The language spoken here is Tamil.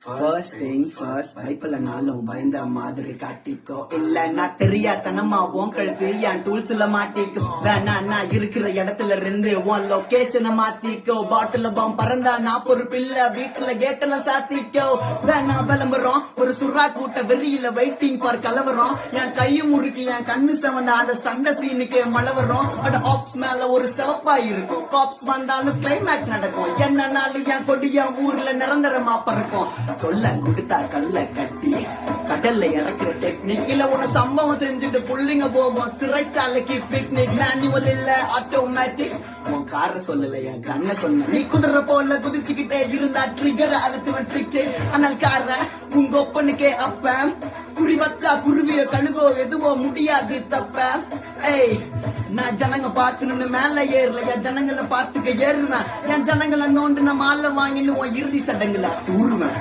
First thing first, பைப்பில் நாளும் பயந்த மாதிரி காட்டிக்கோ. இல்ல நான் தெரியாதனமா உன் கழுத்து என் டூல்ஸ்ல மாட்டிக்கோ. வேணா நான் இருக்கிற இடத்துல இருந்து உன் லொகேஷனை மாத்திக்கோ. பாட்டில பாம் பறந்தா நான் பொறுப்பில்ல, வீட்டுல கேட்டெல்லாம் சாத்திக்கோ. வேணா விளம்பரம் ஒரு சுறா கூட்ட வெறியில வெயிட்டிங் ஃபார் கலவரம். என் கையும் முறுக்கு என் கண்ணு செவந்த அந்த சண்டை சீனுக்கு மழை வரும். அட ஆப்ஸ் மேல ஒரு செவப்பா இருக்கும். காப்ஸ் வந்தாலும் கிளைமேக்ஸ் நடக்கும். என்னன்னாலும் என் கொடி என் ஊர்ல நிரந்தரமா பறக்கும். சொல்ல கொடுத்தா கல்ல கட்டி கடல்ல இறக்குற டெக்னிக் இல்ல உன சம்பவம் செஞ்சுட்டு புள்ளிங்க போகும் சிறைச்சாலைக்கு பிக்னிக். மேனுவல் இல்ல ஆட்டோமேட்டிக். உன் கார சொல்லல என் கண்ண சொன்ன. நீ குதிரை போல குதிச்சுக்கிட்டே இருந்தா ட்ரிகர் அழுத்து வச்சுட்டு ஆனால் கார உங்க ஒப்பனுக்கே அப்ப குறி வச்சா குருவிய கழுகோ எதுவோ முடியாது தப்ப. ஏய் நான் ஜனங்க பாக்கணும்னு மேல ஏறல, என் ஜனங்களை பாத்துக்க ஏறுவேன். என் ஜனங்களை நோண்டு நான் மாலை வாங்கின்னு உன் இறுதி சடங்குல தூருவேன்.